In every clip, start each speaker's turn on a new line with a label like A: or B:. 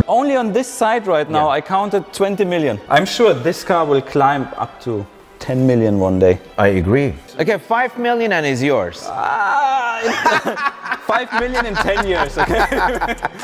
A: Only on this side right now, I counted 20 million. I'm sure this car will climb up to 10 million one day.
B: I agree. Okay, 5 million and is yours.
A: 5 million in 10 years, okay?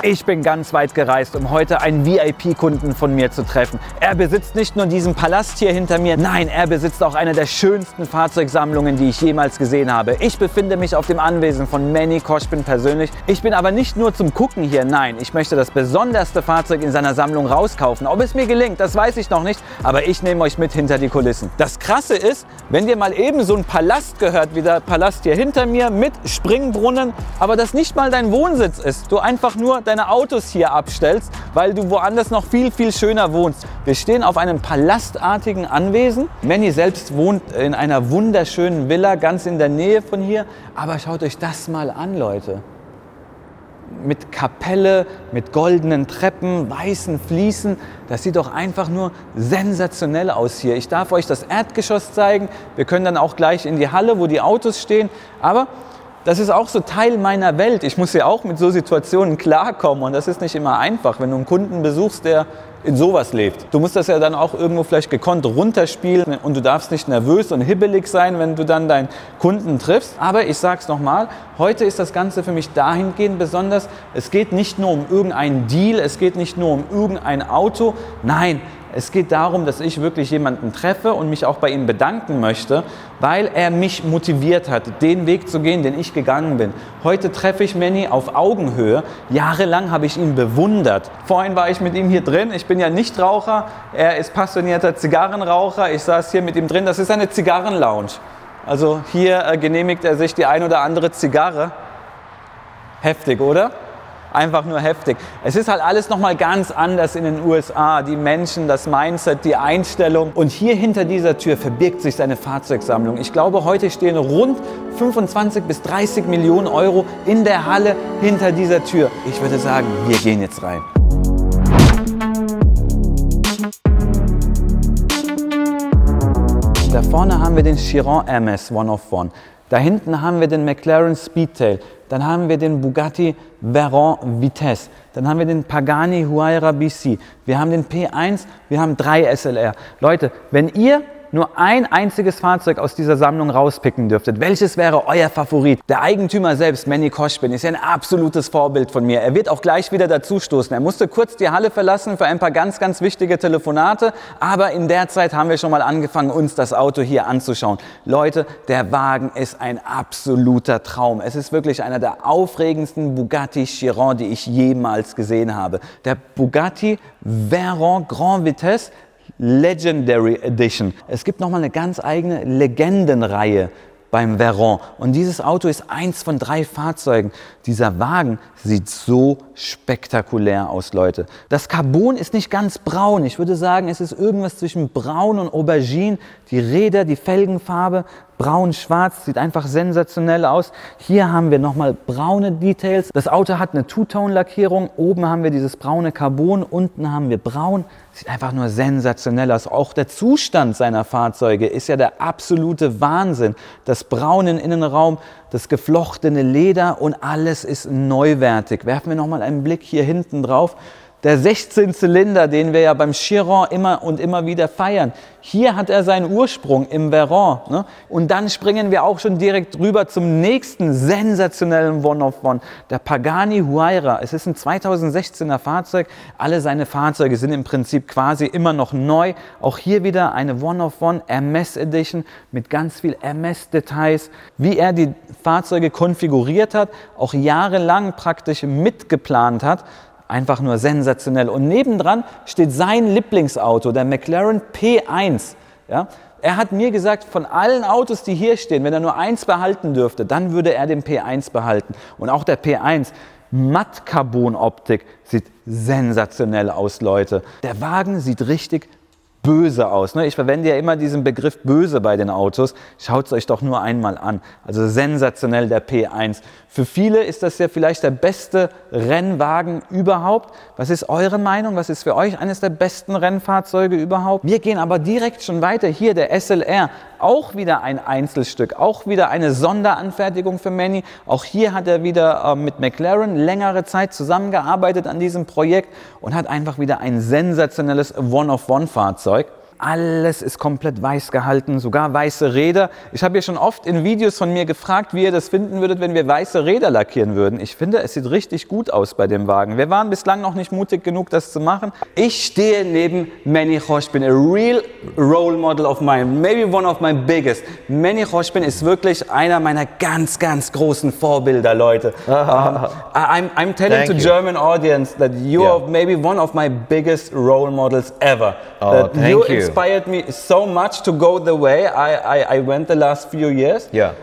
C: Ich bin ganz weit gereist, um heute einen VIP-Kunden von mir zu treffen. Er besitzt nicht nur diesen Palast hier hinter mir, nein, er besitzt auch eine der schönsten Fahrzeugsammlungen, die ich jemals gesehen habe. Ich befinde mich auf dem Anwesen von Manny Khoshbin persönlich. Ich bin aber nicht nur zum Gucken hier, nein, ich möchte das besonderste Fahrzeug in seiner Sammlung rauskaufen. Ob es mir gelingt, das weiß ich noch nicht, aber ich nehme euch mit hinter die Kulissen. Das Krasse ist, wenn dir mal eben so ein Palast gehört, wie der Palast hier hinter mir mit Springbrunnen, aber das nicht mal dein Wohnsitz ist, du einfach nur deine Autos hier abstellst, weil du woanders noch viel, viel schöner wohnst. Wir stehen auf einem palastartigen Anwesen. Manny selbst wohnt in einer wunderschönen Villa ganz in der Nähe von hier. Aber schaut euch das mal an, Leute. Mit Kapelle, mit goldenen Treppen, weißen Fliesen. Das sieht doch einfach nur sensationell aus hier. Ich darf euch das Erdgeschoss zeigen. Wir können dann auch gleich in die Halle, wo die Autos stehen. Aber das ist auch so Teil meiner Welt. Ich muss ja auch mit so Situationen klarkommen und das ist nicht immer einfach, wenn du einen Kunden besuchst, der in sowas lebt. Du musst das ja dann auch irgendwo vielleicht gekonnt runterspielen und du darfst nicht nervös und hibbelig sein, wenn du dann deinen Kunden triffst. Aber ich sag's nochmal, heute ist das Ganze für mich dahingehend besonders, es geht nicht nur um irgendeinen Deal, es geht nicht nur um irgendein Auto, nein, es geht darum, dass ich wirklich jemanden treffe und mich auch bei ihm bedanken möchte, weil er mich motiviert hat, den Weg zu gehen, den ich gegangen bin. Heute treffe ich Manny auf Augenhöhe. Jahrelang habe ich ihn bewundert. Vorhin war ich mit ihm hier drin. Ich bin ja Nichtraucher. Er ist passionierter Zigarrenraucher. Ich saß hier mit ihm drin. Das ist eine Zigarrenlounge. Also hier genehmigt er sich die ein oder andere Zigarre. Heftig, oder? Einfach nur heftig. Es ist halt alles nochmal ganz anders in den USA. Die Menschen, das Mindset, die Einstellung. Und hier hinter dieser Tür verbirgt sich seine Fahrzeugsammlung. Ich glaube, heute stehen rund 25 bis 30 Millionen Euro in der Halle hinter dieser Tür. Ich würde sagen, wir gehen jetzt rein. Da vorne haben wir den Chiron MS One of One. Da hinten haben wir den McLaren Speedtail, dann haben wir den Bugatti Veyron Vitesse, dann haben wir den Pagani Huayra BC, wir haben den P1, wir haben 3 SLR. Leute, wenn ihr nur ein einziges Fahrzeug aus dieser Sammlung rauspicken dürftet, welches wäre euer Favorit? Der Eigentümer selbst, Manny Khoshbin, ist ja ein absolutes Vorbild von mir. Er wird auch gleich wieder dazustoßen. Er musste kurz die Halle verlassen für ein paar ganz, ganz wichtige Telefonate, aber in der Zeit haben wir schon mal angefangen, uns das Auto hier anzuschauen. Leute, der Wagen ist ein absoluter Traum. Es ist wirklich einer der aufregendsten Bugatti Chiron, die ich jemals gesehen habe. Der Bugatti Veyron Grand Vitesse Legendary Edition. Es gibt nochmal eine ganz eigene Legendenreihe beim Veyron. Und dieses Auto ist eins von 3 Fahrzeugen. Dieser Wagen sieht so spektakulär aus, Leute. Das Carbon ist nicht ganz braun. Ich würde sagen, es ist irgendwas zwischen braun und Aubergine. Die Räder, die Felgenfarbe, braun-schwarz, sieht einfach sensationell aus. Hier haben wir nochmal braune Details. Das Auto hat eine Two-Tone-Lackierung. Oben haben wir dieses braune Carbon, unten haben wir braun. Sieht einfach nur sensationell aus. Auch der Zustand seiner Fahrzeuge ist ja der absolute Wahnsinn. Das Braun im Innenraum, das geflochtene Leder und alles ist neuwertig. Werfen wir nochmal einen Blick hier hinten drauf. Der 16 Zylinder, den wir ja beim Chiron immer und immer wieder feiern. Hier hat er seinen Ursprung im Veyron. Ne? Und dann springen wir auch schon direkt rüber zum nächsten sensationellen One of One. Der Pagani Huayra. Es ist ein 2016er Fahrzeug. Alle seine Fahrzeuge sind im Prinzip quasi immer noch neu. Auch hier wieder eine One of One Hermes Edition mit ganz viel Hermes-Details. Wie er die Fahrzeuge konfiguriert hat, auch jahrelang praktisch mitgeplant hat. Einfach nur sensationell. Und nebendran steht sein Lieblingsauto, der McLaren P1. Ja? Er hat mir gesagt, von allen Autos, die hier stehen, wenn er nur eins behalten dürfte, dann würde er den P1 behalten. Und auch der P1, Matt-Carbon-Optik, sieht sensationell aus, Leute. Der Wagen sieht richtig böse aus. Ich verwende ja immer diesen Begriff böse bei den Autos. Schaut es euch doch nur einmal an. Also sensationell der P1. Für viele ist das ja vielleicht der beste Rennwagen überhaupt. Was ist eure Meinung? Was ist für euch eines der besten Rennfahrzeuge überhaupt? Wir gehen aber direkt schon weiter. Hier der SLR, auch wieder ein Einzelstück, auch wieder eine Sonderanfertigung für Manny. Auch hier hat er wieder mit McLaren längere Zeit zusammengearbeitet an diesem Projekt und hat einfach wieder ein sensationelles One-of-One-Fahrzeug. Alles ist komplett weiß gehalten, sogar weiße Räder. Ich habe ja schon oft in Videos von mir gefragt, wie ihr das finden würdet, wenn wir weiße Räder lackieren würden. Ich finde, es sieht richtig gut aus bei dem Wagen. Wir waren bislang noch nicht mutig genug, das zu machen. Ich stehe neben Manny Khoshbin, a real role model of mine, maybe one of my biggest. Manny Khoshbin ist wirklich einer meiner ganz, ganz großen Vorbilder, Leute. I'm telling to German audience that you are maybe one of my biggest role models ever.
B: Oh, thank you.
C: Inspired me so much to go the way I went the last few years.
B: Yeah.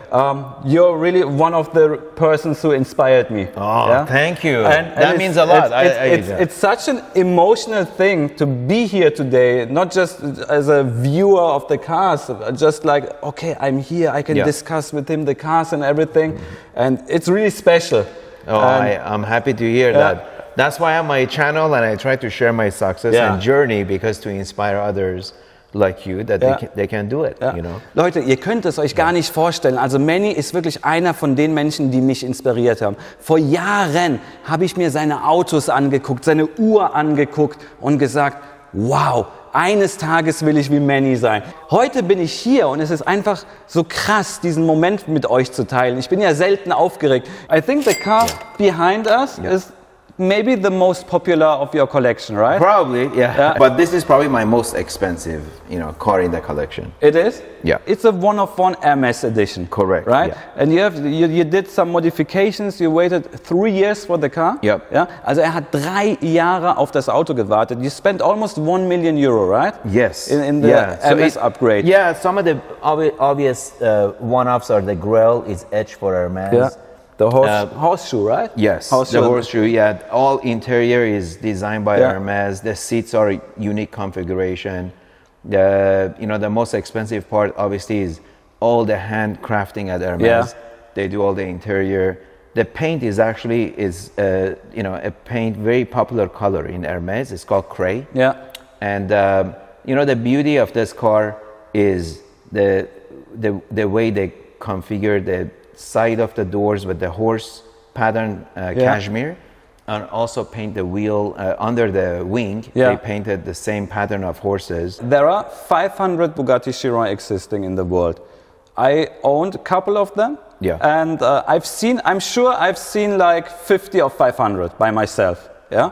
C: You're really one of the persons who inspired me.
B: Oh,
C: yeah?
B: Thank you.
C: And
B: that means a lot.
C: It's such an emotional thing to be here today, not just as a viewer of the cars, just like, okay, I'm here, I can discuss with him the cars and everything. And it's really special.
B: Oh, I'm happy to hear that. That's why I'm on my channel and I try to share my success and journey because to inspire others like you that they can do it, you know.
C: Leute, ihr könnt es euch gar nicht vorstellen. Also Manny ist wirklich einer von den Menschen, die mich inspiriert haben. Vor Jahren habe ich mir seine Autos angeguckt, seine Uhr angeguckt und gesagt, wow, eines Tages will ich wie Manny sein. Heute bin ich hier und es ist einfach so krass, diesen Moment mit euch zu teilen. Ich bin ja selten aufgeregt. I think the car behind us is maybe the most popular of your collection, right?
B: Probably, yeah. But this is probably my most expensive, car in the collection.
C: It is?
B: Yeah.
C: It's a one-of-one Hermes edition.
B: Correct.
C: Right?
B: Yeah.
C: And you did some modifications. You waited 3 years for the car.
B: Yep.
C: Ja. Also hat 3 Jahre auf das Auto gewartet. You spent almost 1 million euro, right?
B: Yes.
C: In the Hermes upgrade.
B: Yeah. Some of the obvious one-offs are the grille is etched for Hermes.
C: Yeah. The horseshoe, right?
B: Yes, the horseshoe, all interior is designed by Hermes. The seats are unique configuration. The most expensive part obviously is all the handcrafting at Hermes.
C: Yeah.
B: They do all the interior. The paint is actually a paint, very popular color in Hermes. It's called Cray.
C: Yeah.
B: And the beauty of this car is the way they configure the side of the doors with the horse pattern cashmere, and also paint the wheel under the wing. They painted the same pattern of horses.
C: There are 500 Bugatti Chiron existing in the world. I owned a couple of them.
B: Yeah.
C: And I'm sure I've seen like 50 of 500 by myself. Yeah.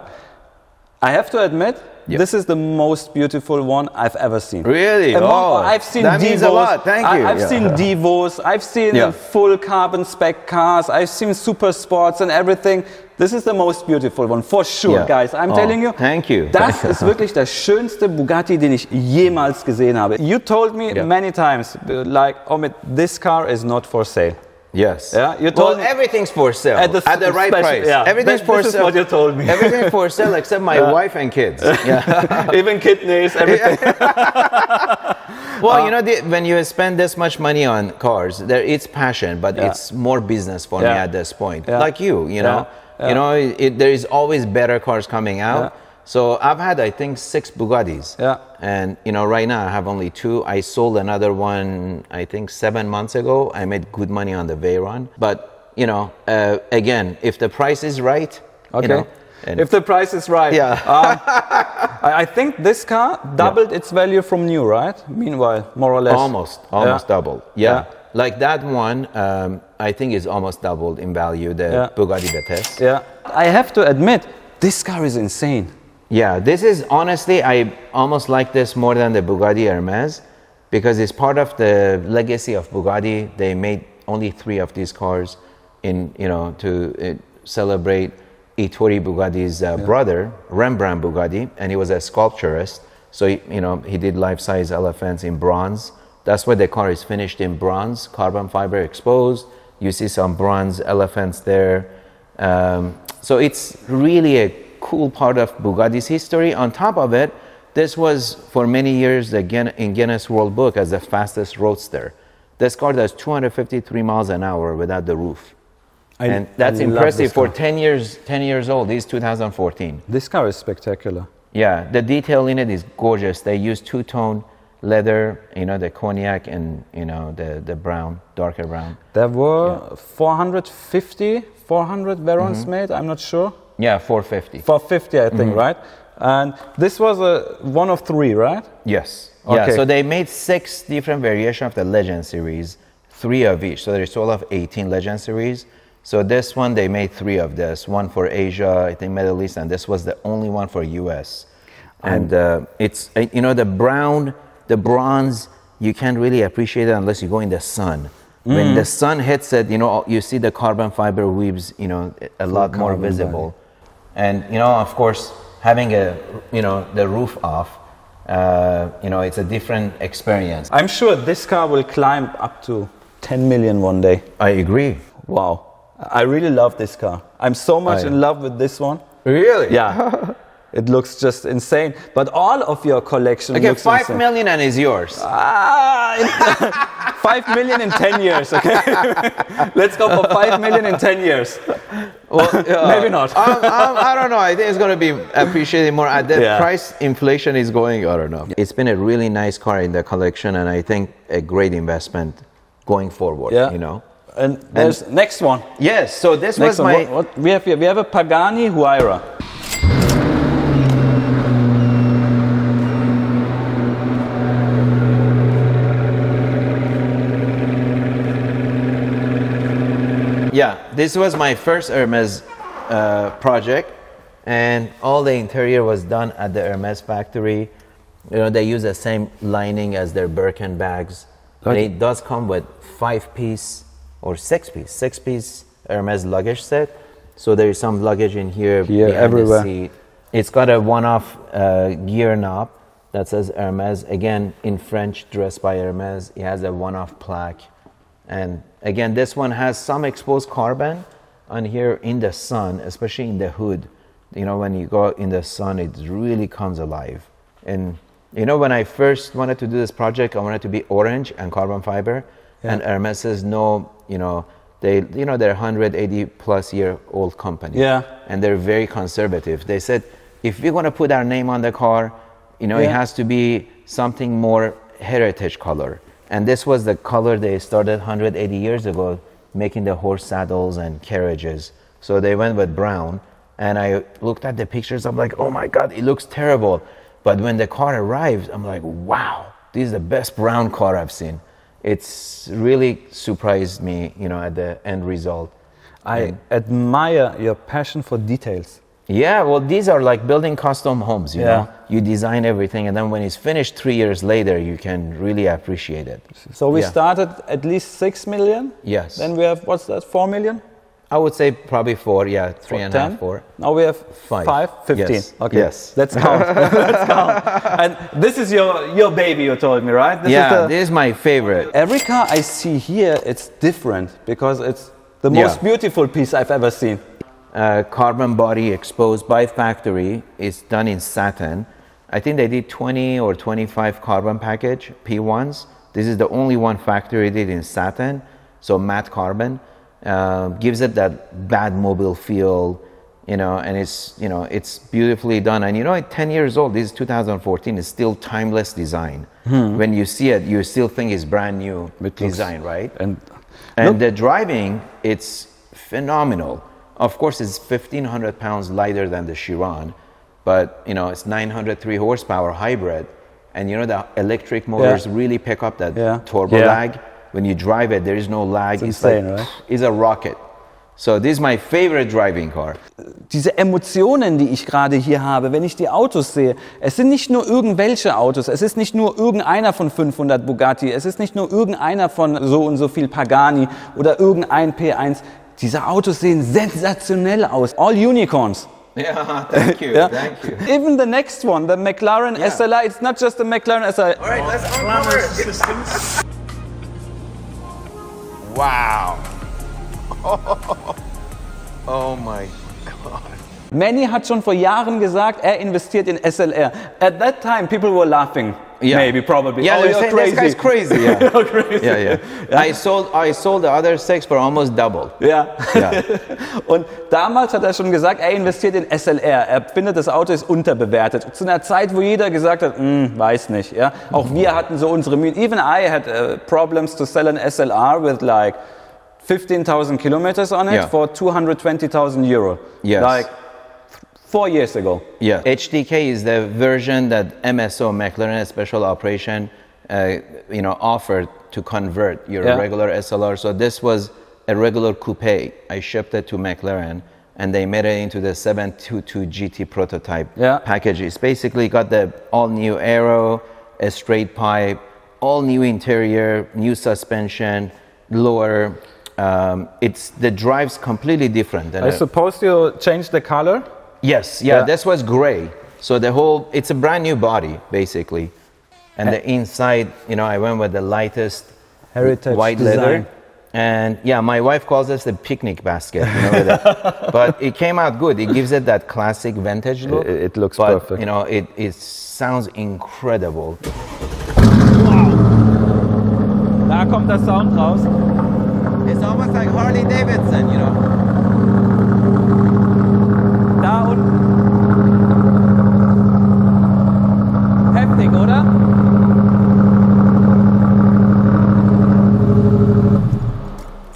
C: I have to admit, this is the most beautiful one I've ever seen.
B: Really?
C: I've seen
B: that
C: Devos.
B: Means a lot. Thank you.
C: I've seen Devos. I've seen full carbon spec cars. I've seen super sports and everything. This is the most beautiful one, for sure, guys. I'm telling you.
B: Thank you.
C: Das ist wirklich der schönste Bugatti, den ich jemals gesehen habe. You told me many times, like, Omid, this car is not for sale.
B: Yes.
C: Yeah, you told me
B: everything's for sale at the right price.
C: Yeah.
B: Everything's for
C: this
B: sale.
C: Is what you told me.
B: Everything's for sale except my wife and kids. Yeah.
C: Even kidneys, everything.
B: Well, when you spend this much money on cars, it's passion, but it's more business for me at this point. Like you know, there is always better cars coming out. So I've had, I think, 6 Bugattis. Yeah. And, right now I have only 2. I sold another one, I think, 7 months ago. I made good money on the Veyron. But, again, if the price is right,
C: if the price is right. Yeah. I think this car doubled its value from new, right? Meanwhile, more or less.
B: Almost doubled. Yeah. Like that one, I think is almost doubled in value, the Bugatti Vitesse.
C: Yeah. I have to admit, this car is insane.
B: Yeah, this is honestly, I almost like this more than the Bugatti Hermes because it's part of the legacy of Bugatti. They made only 3 of these cars to celebrate Ettore Bugatti's brother, Rembrandt Bugatti, and he was a sculpturist. So, he did life-size elephants in bronze. That's why the car is finished in bronze, carbon fiber exposed. You see some bronze elephants there. So it's really a cool part of Bugatti's history. On top of it, this was for many years in Guinness World Book as the fastest roadster. This car does 253 miles an hour without the roof. And that's impressive for 10 years old. This is 2014.
C: This car is spectacular.
B: Yeah, the detail in it is gorgeous. They use two-tone leather, you know, the cognac and, you know, the brown, darker brown.
C: There were 450, 400 Verons made, I'm not sure.
B: Yeah, 450.
C: 450, I think, right? And this was one of three, right?
B: Yes.
C: Okay.
B: Yeah, so they made 6 different variations of the Legend series, 3 of each. So there's a total of 18 Legend series. So this one, they made 3 of this, one for Asia, I think Middle East, and this was the only one for US. And it's, you know, the brown, the bronze, you can't really appreciate it unless you go in the sun. When the sun hits it, you know, you see the carbon fiber weaves, you know, a lot more visible. And, you know, of course, having you know, the roof off, you know, it's a different experience.
C: I'm sure this car will climb up to 10 million one day.
B: I agree.
C: Wow. I really love this car. I'm so much in love with this one.
B: Really?
C: Yeah. It looks just insane. But all of your collection
B: Okay,
C: looks
B: 5
C: insane.
B: million and is yours.
C: 5 million in 10 years, okay? Let's go for 5 million in 10 years.
B: Well,
C: Maybe not.
B: I don't know. I think it's going to be appreciated more. At the price inflation is going, I don't know. It's been a really nice car in the collection, and I think a great investment going forward, you know.
C: And there's next one.
B: Yes, so this
C: Next
B: was
C: one.
B: my...
C: What we have here? We have a Pagani Huayra.
B: Yeah, this was my first Hermes project, and all the interior was done at the Hermes factory. You know, they use the same lining as their Birkin bags. And it does come with 5-piece or 6-piece Hermes luggage set. So there is some luggage in here
C: everywhere.
B: The seat. It's got a one-off gear knob that says Hermes. Again, in French, dressed by Hermes. It has a one-off plaque. And again, this one has some exposed carbon on here in the sun, especially in the hood. You know, when you go out in the sun, it really comes alive. And you know, when I first wanted to do this project, I wanted it to be orange and carbon fiber. And Hermes says, no, you know, they're 180 plus year old company.
C: Yeah.
B: And they're very conservative. They said, if we're going to put our name on the car, you know, it has to be something more heritage color. And this was the color they started 180 years ago, making the horse saddles and carriages. So they went with brown. And I looked at the pictures, I'm like, oh my God, it looks terrible. But when the car arrived, I'm like, wow, this is the best brown car I've seen. It's really surprised me, you know, at the end result.
C: I admire your passion for details.
B: Yeah, well, these are like building custom homes, you know. You design everything, and then when it's finished 3 years later, you can really appreciate it.
C: So we started at least 6 million?
B: Yes.
C: Then we have, what's that, 4 million?
B: I would say probably 4, yeah, 3.5, 4.
C: Now we have 5, 15.
B: Yes.
C: Okay.
B: Yes.
C: Let's count. Let's count. And this is your baby, you told me, right?
B: This is my favorite.
C: Every car I see here, it's different because it's the most beautiful piece I've ever seen.
B: Carbon body exposed by factory. It's done in satin. I think they did 20 or 25 carbon package P1s. This is the only one factory did in satin, so matte carbon. Gives it that bad mobile feel, you know, and it's beautifully done. And you know, at 10 years old, this is 2014, it's still timeless design. When you see it, you still think it's brand new design, right? And the driving, it's phenomenal. Of course, it's 1,500 pounds lighter than the Chiron, but you know, it's 903 horsepower hybrid. And you know, the electric motors really pick up that turbo lag. When you drive it, there is no lag.
C: It's insane, right?
B: It's a rocket. So this is my favorite driving car.
C: Diese Emotionen, die ich gerade hier habe, wenn ich die Autos sehe, es sind nicht nur irgendwelche Autos, es ist nicht nur irgendeiner von 500 Bugatti, es ist nicht nur irgendeiner von so und so viel Pagani oder irgendein P1. Diese Autos sehen sensationell aus. All unicorns.
B: Yeah, thank you, thank you.
C: Even the next one, the McLaren SLR, it's not just the McLaren SLR.
B: All right, let's uncover. Wow. Oh my God.
C: Manny hat schon vor Jahren gesagt, er investiert in SLR. At that time, people were laughing.
A: maybe, probably.
B: Yeah,
A: oh,
B: they're
A: you're
B: saying
A: crazy.
B: this guy's crazy. Yeah.
A: You're crazy.
B: Yeah. I sold the other 6 for almost double.
A: Ja.
B: Ja.
A: Und damals hat er schon gesagt, er investiert in SLR. Er findet, das Auto ist unterbewertet. Zu einer Zeit, wo jeder gesagt hat, weiß nicht. Ja? Auch wir hatten so unsere Mühen. Even I had problems to sell an SLR with like 15,000 kilometers on it for 220,000 euro.
B: Yes.
A: Like 4 years ago.
B: Yeah. HDK is the version that MSO, McLaren Special Operation, offered to convert your regular SLR. So this was a regular coupe. I shipped it to McLaren, and they made it into the 722 GT prototype package. It's basically got the all-new aero, a straight pipe, all-new interior, new suspension, lower. The drive's completely different.
A: I suppose you changed the color?
B: Yes, this was gray. So it's a brand new body, basically. And the inside, I went with the lightest
A: heritage
B: white
A: design.
B: leather. And my wife calls this the picnic basket, but it came out good. It gives it that classic vintage look.
A: It looks perfect.
B: It sounds incredible.
A: Wow. Da kommt der Sound raus.
B: It's almost like Harley Davidson,
A: Da unten. Heftig, oder?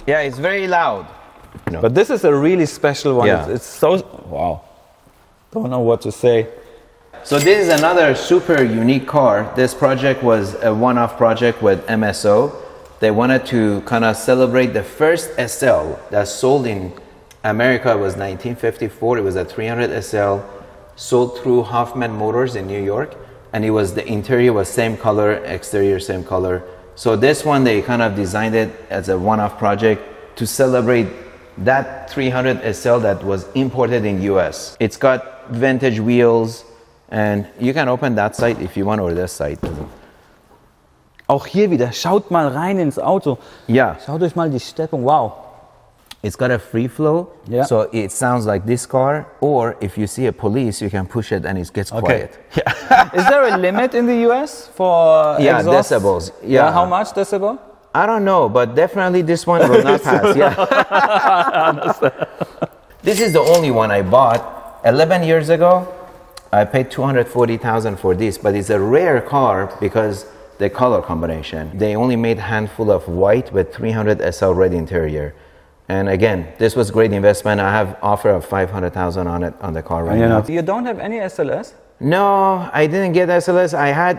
B: Yeah, it's very loud.
A: But this is a really special one.
B: Yeah.
A: It's so, wow. Don't know what to say.
B: So this is another super unique car. This project was a one-off project with MSO. They wanted to kind of celebrate the first SL that sold in America. It was 1954. It was a 300 SL sold through Hoffman Motors in New York. And the interior was same color, exterior same color. So this one, they kind of designed it as a one-off project to celebrate that 300 SL that was imported in US. It's got vintage wheels, and you can open that side if you want, or this side.
A: Auch hier wieder, schaut mal rein ins Auto.
B: Yeah.
A: Schaut euch mal die Steppung, wow.
B: It's got a free flow, so it sounds like this car, or if you see a police, you can push it and it gets quiet.
A: Yeah. Is there a limit in the US for exhaust?
B: Decibels. Yeah.
A: How much decibel?
B: I don't know, but definitely this one will not pass. This is the only one I bought 11 years ago. I paid $240,000 for this, but it's a rare car because the color combination. They only made a handful of white with 300 SL red interior. And again, this was great investment. I have offer of $500,000 on it on the car right now.
A: You don't have any SLS?
B: No, I didn't get SLS. I had,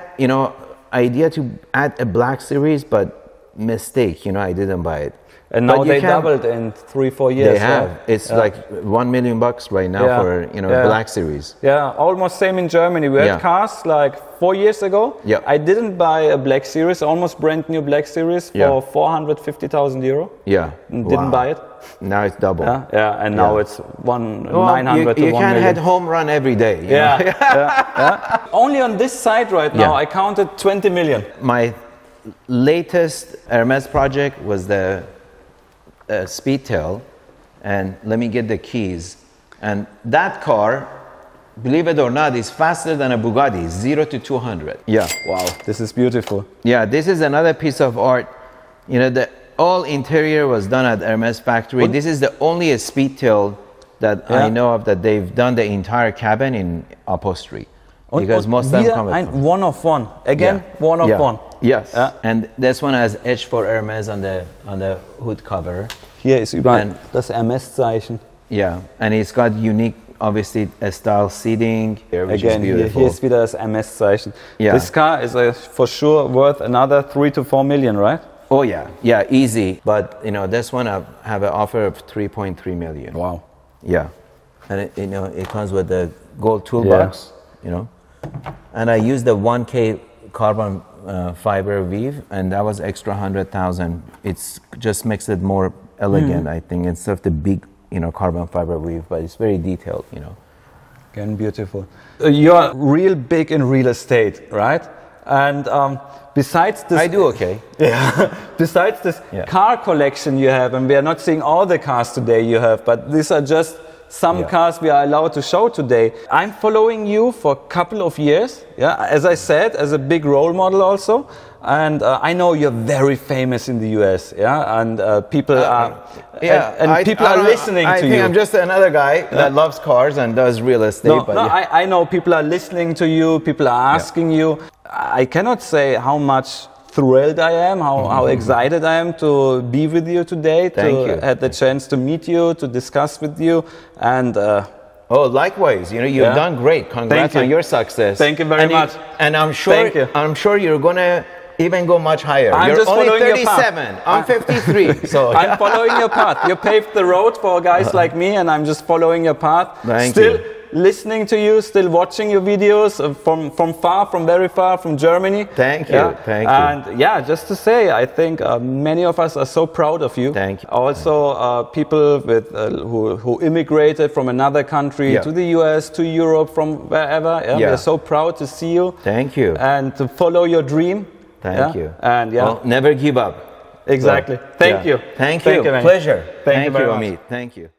B: idea to add a black series, but mistake, I didn't buy it.
A: And now they doubled in 3-4 years.
B: They have. It's like $1 million right now for black series.
A: Yeah, almost same in Germany. We had cars like 4 years ago.
B: Yeah.
A: I didn't buy a black series, almost brand new black series for 450,000 euro.
B: Yeah.
A: Didn't buy it.
B: Now it's double.
A: Yeah, and now it's 900 to 1
B: You can
A: million.
B: head home run every day.
A: Yeah. Only on this side right now, I counted 20 million.
B: My latest Hermes project was the Speedtail, and let me get the keys. And that car, believe it or not, is faster than a Bugatti, 0 to 200. Yeah.
A: Wow, this is beautiful.
B: Yeah, this is another piece of art. The all interior was done at Hermes factory. This is the only Speedtail that I know of that they've done the entire cabin in upholstery. Because most of them come with
A: one of one. Again, one of one.
B: Yes. And this one has H for Hermes on the hood cover.
A: Hier ist überall das Hermes-Zeichen.
B: Yeah, and it's got unique, obviously, style seating. Which
A: Again,
B: is beautiful.
A: Hier ist wieder das Hermes-Zeichen.
B: Yeah.
A: This car is for sure worth another 3 to 4 million, right?
B: Oh yeah, easy. But this one I have an offer of 3.3 million.
A: Wow.
B: Yeah, and it comes with the gold toolbox. And I used the 1K carbon fiber weave, and that was extra 100,000. It's just makes it more elegant, I think, instead of the big, carbon fiber weave. But it's very detailed,
A: Again, beautiful. You're real big in real estate, right? And besides this,
B: I do okay.
A: Yeah. Besides this car collection you have, and we are not seeing all the cars today you have, but these are just some cars we are allowed to show today. I'm following you for a couple of years, as I said, as a big role model also. And I know you're very famous in the US, and people are, people are listening to you.
B: I think I'm just another guy that loves cars and does real estate.
A: I know people are listening to you, people are asking you. I cannot say how much thrilled I am, how excited I am to be with you today, to have the chance to meet you, to discuss with you, and
B: likewise. You've done great. Congrats on your success.
A: Thank you very much.
B: And I'm sure you're gonna even go much higher.
A: You're
B: just
A: only
B: 37. I'm 53. So
A: I'm following your path. You paved the road for guys like me, and I'm just following your path.
B: Thank you.
A: Listening to you, still watching your videos from very far, from Germany.
B: Thank you. Thank you.
A: And just to say, I think many of us are so proud of you.
B: Thank you.
A: Also, people with who immigrated from another country to the US, to Europe, from wherever. We're so proud to see you.
B: Thank you.
A: And to follow your dream.
B: Thank you.
A: And
B: never give up.
A: Exactly. Thank you.
B: Thank you.
A: Pleasure.
B: Thank you, Amit. Thank you.